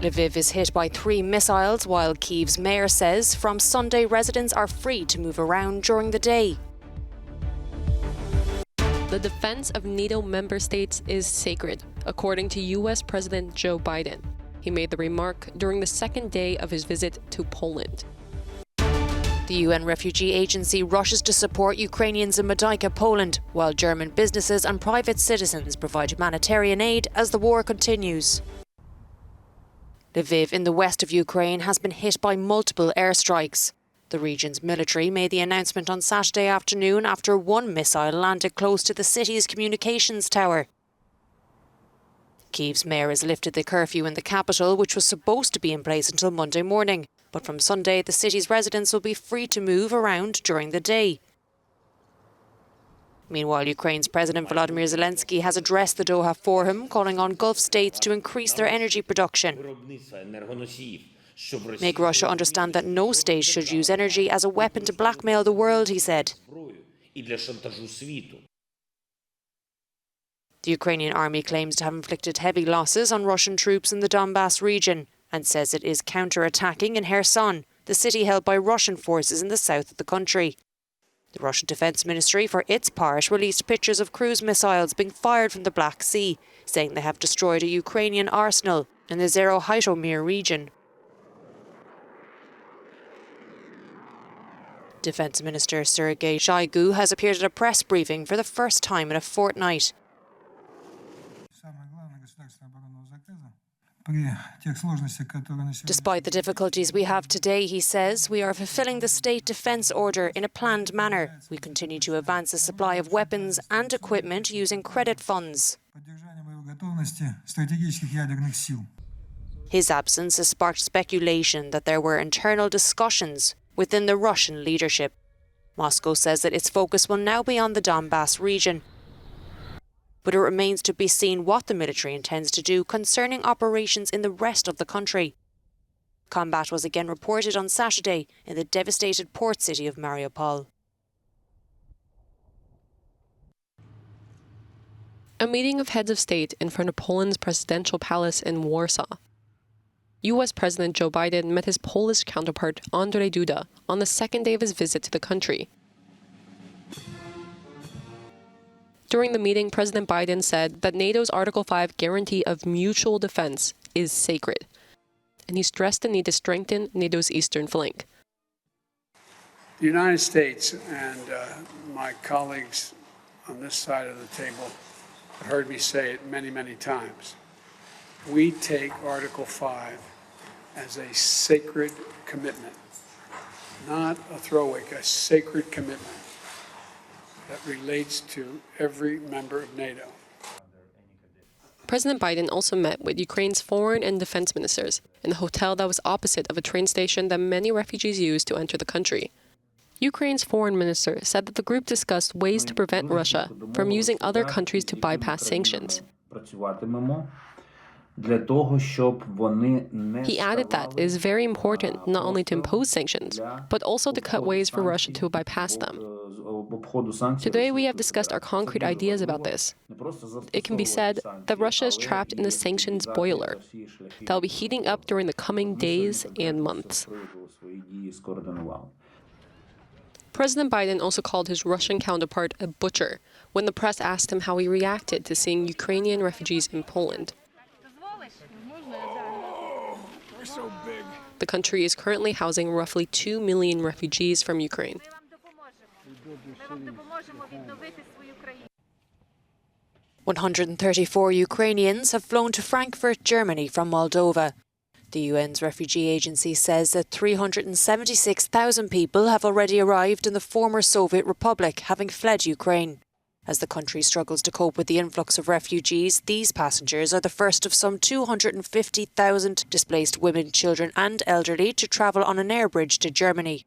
Lviv is hit by 3 missiles, while Kyiv's mayor says from Sunday residents are free to move around during the day. The defense of NATO member states is sacred, according to US President Joe Biden. He made the remark during the second day of his visit to Poland. The UN Refugee Agency rushes to support Ukrainians in Medyka, Poland, while German businesses and private citizens provide humanitarian aid as the war continues. Lviv in the west of Ukraine has been hit by multiple airstrikes. The region's military made the announcement on Saturday afternoon after 1 missile landed close to the city's communications tower. Kyiv's mayor has lifted the curfew in the capital, which was supposed to be in place until Monday morning. But from Sunday, the city's residents will be free to move around during the day. Meanwhile, Ukraine's President Volodymyr Zelenskyy has addressed the Doha Forum, calling on Gulf states to increase their energy production. Make Russia understand that no state should use energy as a weapon to blackmail the world, he said. The Ukrainian army claims to have inflicted heavy losses on Russian troops in the Donbass region and says it is counter-attacking in Kherson, the city held by Russian forces in the south of the country. The Russian Defense Ministry, for its part, released pictures of cruise missiles being fired from the Black Sea, saying they have destroyed a Ukrainian arsenal in the Zero-Hytomyr region. Defense Minister Sergei Shoigu has appeared at a press briefing for the first time in a fortnight. Despite the difficulties we have today, he says, we are fulfilling the state defence order in a planned manner. We continue to advance the supply of weapons and equipment using credit funds. His absence has sparked speculation that there were internal discussions within the Russian leadership. Moscow says that its focus will now be on the Donbass region. But it remains to be seen what the military intends to do concerning operations in the rest of the country. Combat was again reported on Saturday in the devastated port city of Mariupol. A meeting of heads of state in front of Poland's presidential palace in Warsaw. US President Joe Biden met his Polish counterpart Andrzej Duda on the second day of his visit to the country. During the meeting, President Biden said that NATO's Article 5 guarantee of mutual defense is sacred, and he stressed the need to strengthen NATO's eastern flank. The United States and my colleagues on this side of the table have heard me say it many, many times. We take Article 5 as a sacred commitment, not a throwaway, a sacred commitment that relates to every member of NATO. President Biden also met with Ukraine's foreign and defense ministers in a hotel that was opposite of a train station that many refugees use to enter the country. Ukraine's foreign minister said that the group discussed ways to prevent Russia from using other countries to bypass sanctions. He added that it is very important not only to impose sanctions, but also to cut ways for Russia to bypass them. Today we have discussed our concrete ideas about this. It can be said that Russia is trapped in the sanctions boiler that will be heating up during the coming days and months. President Biden also called his Russian counterpart a butcher when the press asked him how he reacted to seeing Ukrainian refugees in Poland. The country is currently housing roughly 2 million refugees from Ukraine. 134 Ukrainians have flown to Frankfurt, Germany from Moldova. The UN's Refugee Agency says that 376,000 people have already arrived in the former Soviet Republic, having fled Ukraine. As the country struggles to cope with the influx of refugees, these passengers are the first of some 250,000 displaced women, children and elderly to travel on an air bridge to Germany.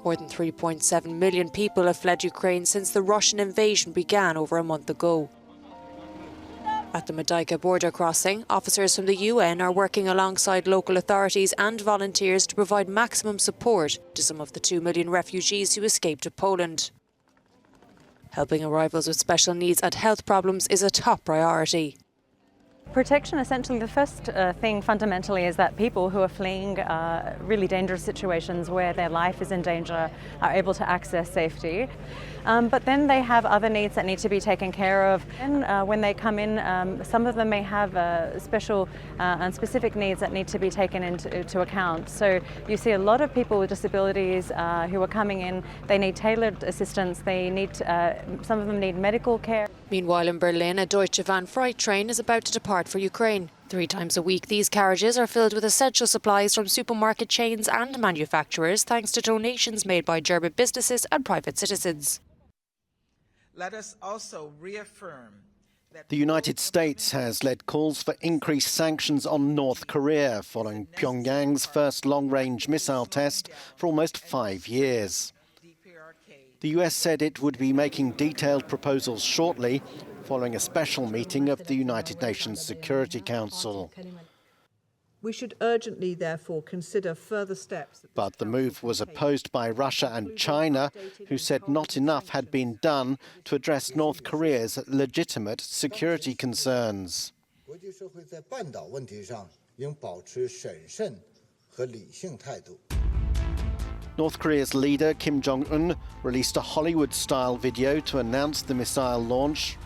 More than 3.7 million people have fled Ukraine since the Russian invasion began over a month ago. At the Medyka border crossing, officers from the UN are working alongside local authorities and volunteers to provide maximum support to some of the 2 million refugees who escaped to Poland. Helping arrivals with special needs and health problems is a top priority. protection, essentially, the first thing fundamentally is that people who are fleeing really dangerous situations where their life is in danger are able to access safety. But then they have other needs that need to be taken care of. And when they come in, some of them may have special and specific needs that need to be taken into account. So you see a lot of people with disabilities who are coming in. They need tailored assistance. They need, some of them need medical care. Meanwhile, in Berlin, a Deutsche Bahn freight train is about to depart for Ukraine. 3 times a week, these carriages are filled with essential supplies from supermarket chains and manufacturers, thanks to donations made by German businesses and private citizens. Let us also reaffirm that the United States has led calls for increased sanctions on North Korea following Pyongyang's first long-range missile test for almost 5 years. The US said it would be making detailed proposals shortly, following a special meeting of the United Nations Security Council. We should urgently, therefore, consider further steps. But the move was opposed by Russia and China, who said not enough had been done to address North Korea's legitimate security concerns. North Korea's leader, Kim Jong-un, released a Hollywood-style video to announce the missile launch.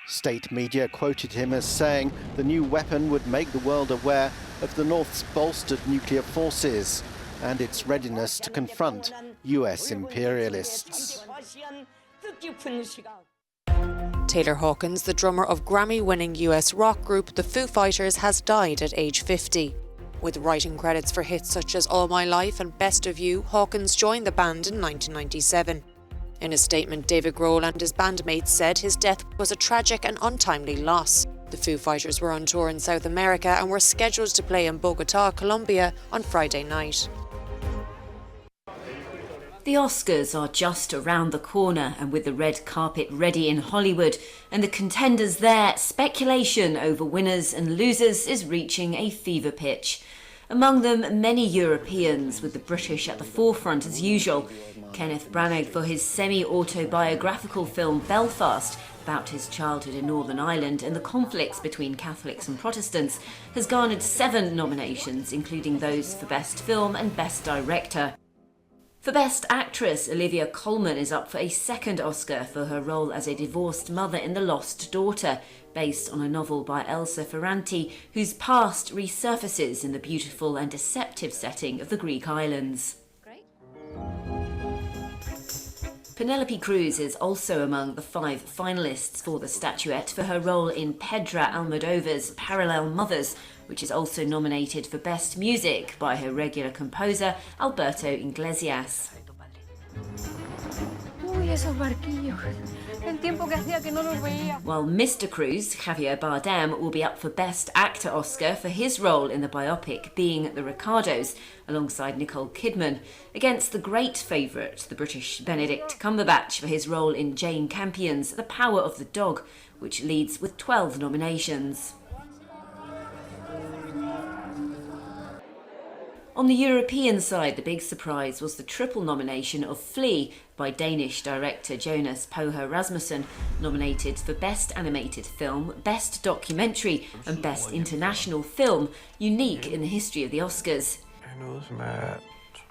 State media quoted him as saying the new weapon would make the world aware of the North's bolstered nuclear forces and its readiness to confront US imperialists. Taylor Hawkins, the drummer of Grammy-winning US rock group The Foo Fighters, has died at age 50. With writing credits for hits such as All My Life and Best of You, Hawkins joined the band in 1997. In a statement, David Grohl and his bandmates said his death was a tragic and untimely loss. The Foo Fighters were on tour in South America and were scheduled to play in Bogota, Colombia on Friday night. The Oscars are just around the corner, and with the red carpet ready in Hollywood and the contenders there, speculation over winners and losers is reaching a fever pitch. Among them, many Europeans, with the British at the forefront as usual. Kenneth Branagh for his semi-autobiographical film Belfast, about his childhood in Northern Ireland and the conflicts between Catholics and Protestants, has garnered 7 nominations, including those for Best Film and Best Director. For Best Actress, Olivia Colman is up for a second Oscar for her role as a divorced mother in The Lost Daughter, based on a novel by Elsa Ferranti, whose past resurfaces in the beautiful and deceptive setting of the Greek islands. Penelope Cruz is also among the 5 finalists for the statuette for her role in Pedro Almodovar's Parallel Mothers, which is also nominated for Best Music by her regular composer Alberto Iglesias. While Mr. Cruz, Javier Bardem, will be up for Best Actor Oscar for his role in the biopic Being the Ricardos, alongside Nicole Kidman, against the great favourite, the British Benedict Cumberbatch, for his role in Jane Campion's The Power of the Dog, which leads with 12 nominations. On the European side, the big surprise was the triple nomination of Flea by Danish director Jonas Poher Rasmussen, nominated for Best Animated Film, Best Documentary and Best International Film, unique in the history of the Oscars.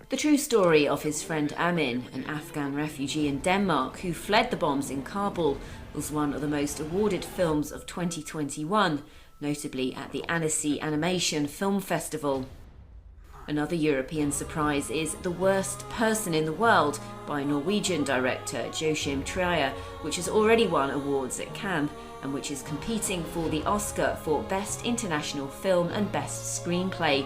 The true story of his friend Amin, an Afghan refugee in Denmark who fled the bombs in Kabul, was one of the most awarded films of 2021, notably at the Annecy Animation Film Festival. Another European surprise is The Worst Person in the World by Norwegian director Joachim Trier, which has already won awards at Cannes and which is competing for the Oscar for Best International Film and Best Screenplay.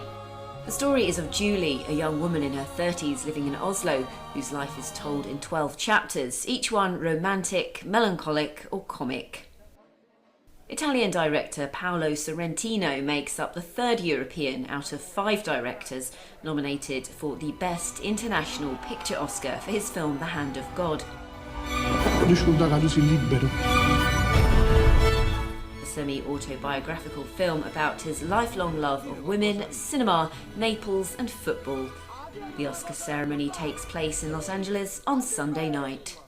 The story is of Julie, a young woman in her 30s living in Oslo, whose life is told in 12 chapters, each one romantic, melancholic or comic. Italian director Paolo Sorrentino makes up the 3rd European out of 5 directors nominated for the Best International Picture Oscar for his film The Hand of God. A semi-autobiographical film about his lifelong love of women, cinema, Naples and football. The Oscar ceremony takes place in Los Angeles on Sunday night.